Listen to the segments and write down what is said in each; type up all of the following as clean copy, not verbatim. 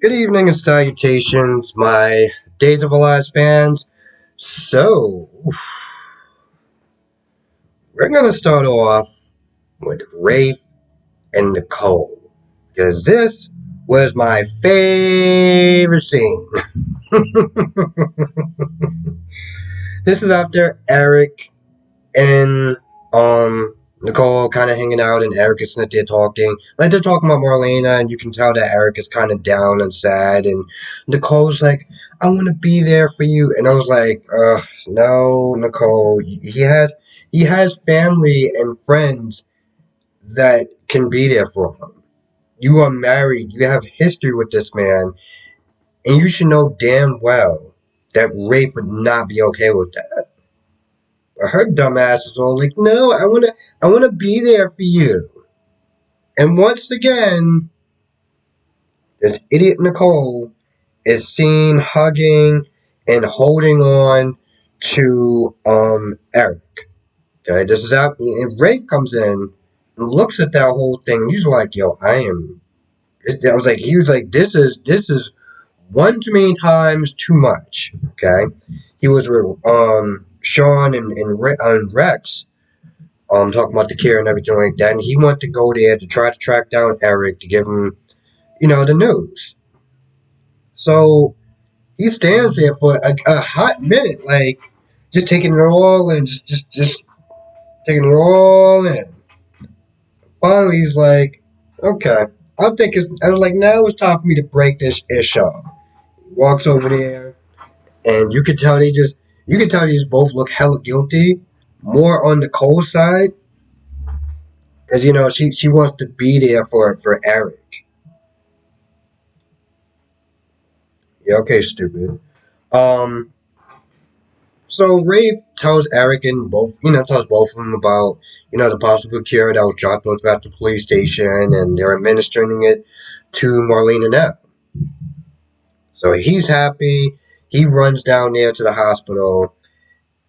Good evening and salutations, my Days of Our Lives fans. So, we're going to start off with Rafe and Nicole, because this was my favorite scene. This is after Eric and Nicole kind of hanging out, and Eric is sitting there talking. Like they're talking about Marlena, and you can tell that Eric is kind of down and sad. And Nicole's like, "I want to be there for you," and I was like, no, Nicole. He has family and friends that can be there for him. You are married. You have history with this man, and you should know damn well that Rafe would not be okay with that. But her dumb ass is all like, "No, I wanna be there for you." And once again, this idiot Nicole is seen hugging and holding on to Eric. Okay, this is happening, and Rafe comes in and looks at that whole thing. He's like, "Yo, I am." I was like, he was like, "This is one too many times too much." Okay, he was with Sean and Rex. Talking about the care and everything like that, and he wanted to go there to try to track down Eric to give him, the news. So he stands there for a hot minute, like just taking it all in, just taking it all in. Finally, he's like, "Okay, I was like, now it's time for me to break this ish off." Walks over there, and you could tell they just both look hella guilty, more on Nicole's side, because she wants to be there for Eric. Yeah, okay, stupid. Um, so Rafe tells Eric and tells both of them about, the possible cure that was dropped off at the police station, and they're administering it to Marlene and Ed. So he's happy. He runs down there to the hospital,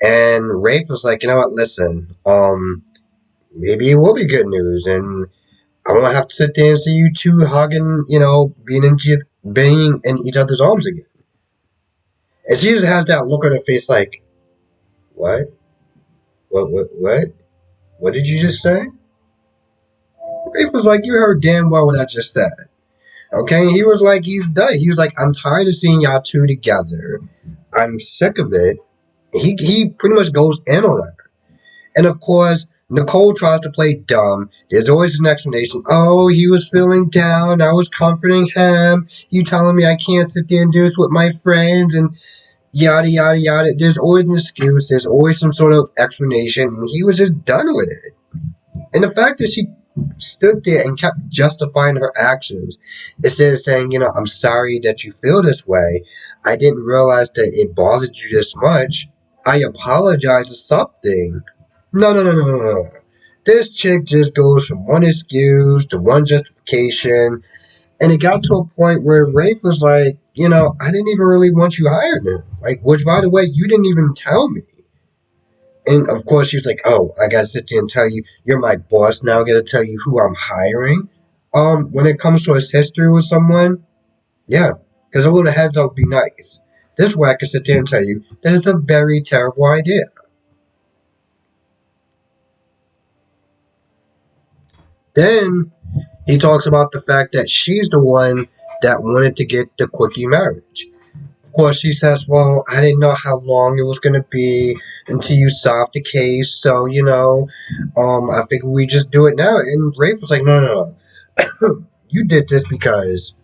and Rafe was like, "You know what? Listen, maybe it will be good news, and I won't have to sit there and see you two hugging, being in each other's arms again." And she just has that look on her face, like, "What? What? What did you just say?" Rafe was like, "You heard damn well what I just said." Okay, he was like, he's done. He was like, "I'm tired of seeing y'all two together. I'm sick of it." He pretty much goes in on her. And of course, Nicole tries to play dumb. There's always an explanation. "Oh, he was feeling down. I was comforting him. You telling me I can't sit there and do this with my friends," and yada yada yada. There's always an excuse. There's always some sort of explanation, and he was just done with it. And the fact that she stood there and kept justifying her actions instead of saying, "I'm sorry that you feel this way. I didn't realize that it bothered you this much. I apologize or something." No, no, no, no, no, no. This chick just goes from one excuse to one justification. And it got to a point where Rafe was like, "I didn't even really want you hired now." Like, which, by the way, you didn't even tell me. And of course, she's like, "Oh, I gotta sit there and tell you, you're my boss now. I gotta tell you who I'm hiring." When it comes to his history with someone, yeah, because a little heads up would be nice. This way, I can sit there and tell you that is a very terrible idea. Then he talks about the fact that she's the one that wanted to get the quickie marriage. Of course, she says, "Well, I didn't know how long it was going to be until you solved the case, so, I figured we just do it now." And Rafe was like, "No, no, no. You did this because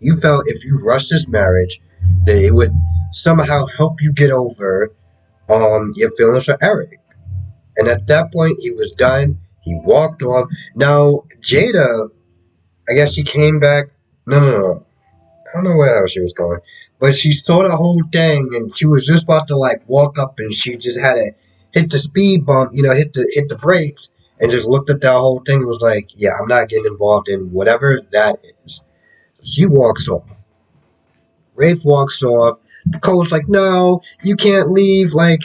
you felt if you rushed this marriage, that it would somehow help you get over your feelings for Eric." And at that point, he was done. He walked off. Now, Jada, I guess she came back. No, no, no. I don't know where else she was going. But she saw the whole thing, and she was just about to like walk up, and she just had to hit the speed bump, hit the brakes, and just looked at that whole thing and was like, "Yeah, I'm not getting involved in whatever that is." She walks off. Rafe walks off. The coach's like, "No, you can't leave." Like,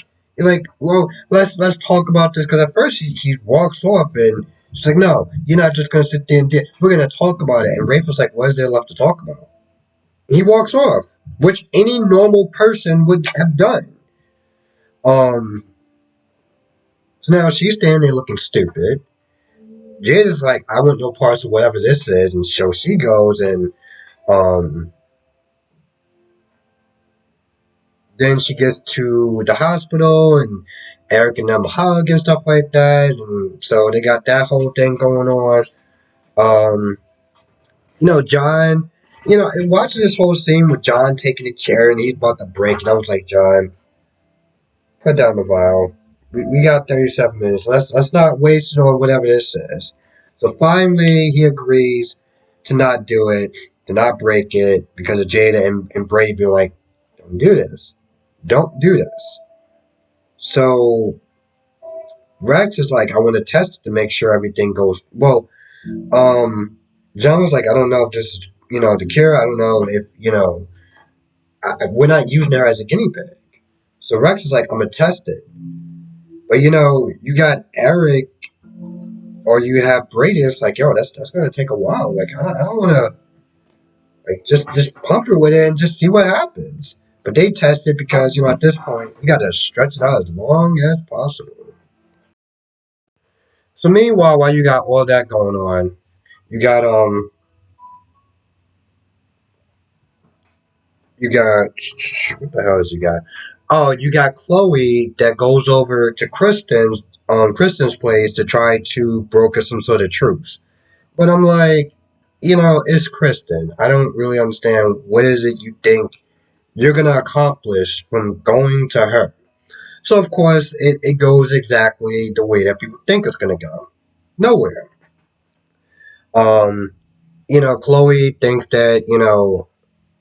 "Well, let's talk about this." Because at first he walks off, and she's like, "No, you're not just gonna sit there and we're gonna talk about it." And Rafe was like, "What is there left to talk about?" He walks off, which any normal person would have done. Um, so now she's standing there looking stupid. Jada's like, I want no parts of whatever this is, and so she goes and um, then she gets to the hospital and Eric and them hug and stuff like that, and so they got that whole thing going on. Um, John, and watching this whole scene with John taking the chair and he's about to break, and I was like, John, put down the vial. We got 37 minutes. Let's not waste it on whatever this is. So finally, he agrees to not do it, to not break it, because of Jada and Brady being like, don't do this. Don't do this. So Rex is like, I want to test it to make sure everything goes well. John was like, I don't know if this is, the cure. I don't know if, we're not using her as a guinea pig. So Rex is like, I'm gonna test it. But you got Eric or you have Brady. It's like, yo, that's gonna take a while. Like, I don't want to like just pump her with it and just see what happens. But they test it because at this point you got to stretch it out as long as possible. So meanwhile, while you got all that going on, you got you got what the hell is you got? Oh, you got Chloe that goes over to Kristen's place to try to broker some sort of truce. But I'm like, it's Kristen. I don't really understand what is it you think you're gonna accomplish from going to her. So of course it goes exactly the way that people think it's gonna go. Nowhere. Um, Chloe thinks that,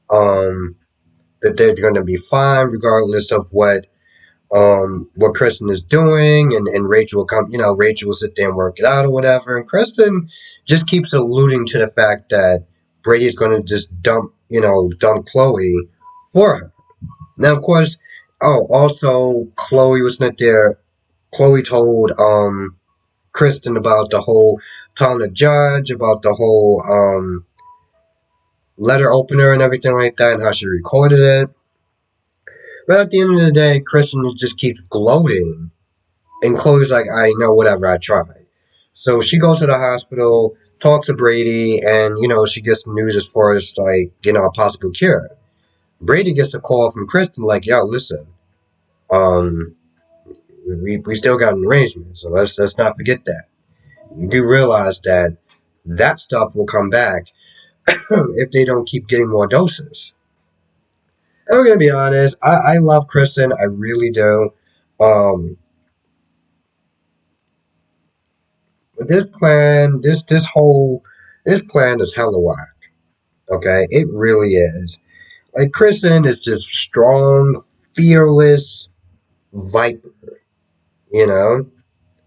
that they're gonna be fine regardless of what Kristen is doing, and Rachel will come, Rachel will sit there and work it out or whatever. And Kristen just keeps alluding to the fact that Brady's going to just dump Chloe for her. Now, of course, also Chloe was not there. Chloe told Kristen about the whole telling the judge about the whole letter opener and everything like that, and how she recorded it. But at the end of the day, Kristen just keeps gloating. And Chloe's like, I know, whatever, I tried. So she goes to the hospital, talks to Brady, and, she gets news as far as, like, a possible cure. Brady gets a call from Kristen, like, yo, listen, um, we still got an arrangement, so let's not forget that. You do realize that that stuff will come back if they don't keep getting more doses. And we're going to be honest, I love Kristen, I really do. Um, but this plan is hella whack. Okay, it really is. Like Kristen is just strong, fearless viper. You know,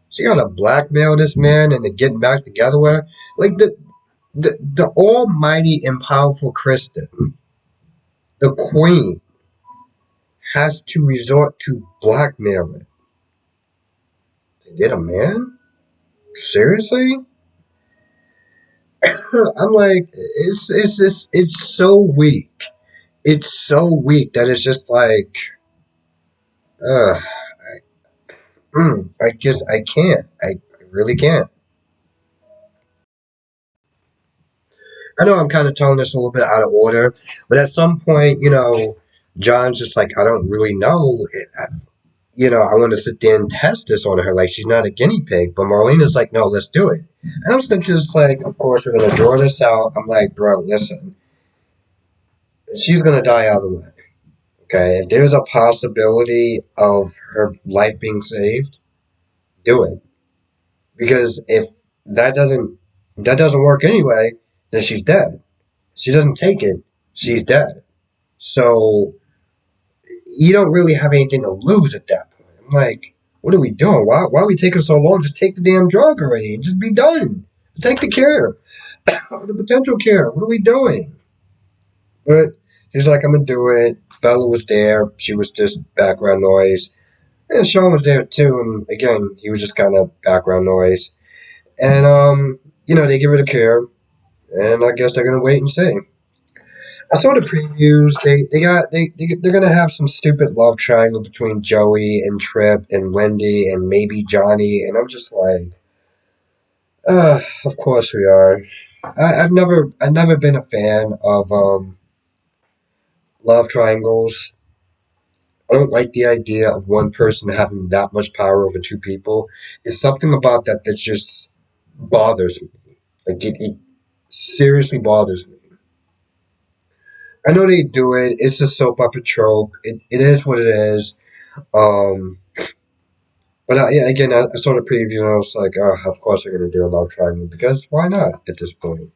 she got to blackmail this man and then getting back together with her. Like the almighty and powerful Kristen, the queen, has to resort to blackmailing to get a man. Seriously? I'm like, it's so weak. It's so weak that it's just like, uh, I just I can't. I really can't. I know I'm kind of telling this a little bit out of order, but at some point, John's just like, I don't really know. I want to sit there and test this on her. Like, she's not a guinea pig. But Marlena's like, no, let's do it. And I'm just like, of course, we're going to draw this out. I'm like, bro, listen, she's going to die either way. Okay? If there's a possibility of her life being saved, do it. Because if that doesn't that doesn't work anyway, then she's dead. She doesn't take it, she's dead. So you don't really have anything to lose at that point. I'm like, what are we doing? Why are we taking so long? Just take the damn drug already and just be done. Take the care. The potential care. What are we doing? But she's like, I'm gonna do it. Bella was there. She was just background noise. And Sean was there too, and again, he was just kind of background noise. And they give her the care, and I guess they're gonna wait and see. I saw the previews. They're gonna have some stupid love triangle between Joey and Trip and Wendy and maybe Johnny, and I'm just like, of course we are. I've never been a fan of love triangles. I don't like the idea of one person having that much power over two people. It's something about that that just bothers me. Like it seriously bothers me. I know they do it. It's a soap opera trope. It is what it is. Um, but yeah, again, I saw the preview and I was like, oh, of course they're gonna do a love triangle because why not at this point?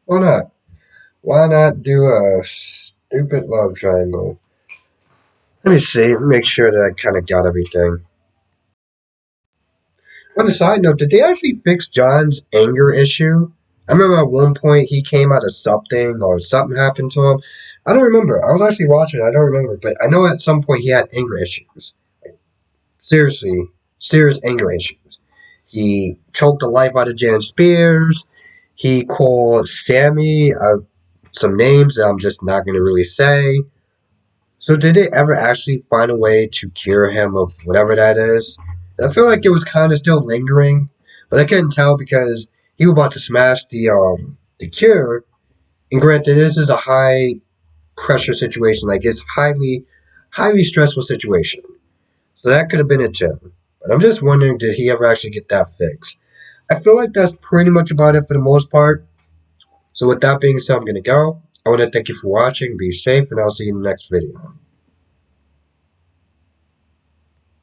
Why not? Why not do a stupid love triangle? Let me see. Make sure that I kind of got everything. On the side note, did they actually fix John's anger issue? I remember at one point he came out of something or something happened to him. I don't remember. I was actually watching. I don't remember, but I know at some point he had anger issues. Seriously, serious anger issues. He choked the life out of Jan Spears. He called Sammy some names that I'm just not going to really say. So, did they ever actually find a way to cure him of whatever that is? I feel like it was kind of still lingering, but I couldn't tell because he was about to smash the cure. And granted, this is a high pressure situation, like it's highly stressful situation. So that could have been it too. But I'm just wondering, did he ever actually get that fixed? I feel like that's pretty much about it for the most part. So with that being said, I'm gonna go. I want to thank you for watching. Be safe, and I'll see you in the next video.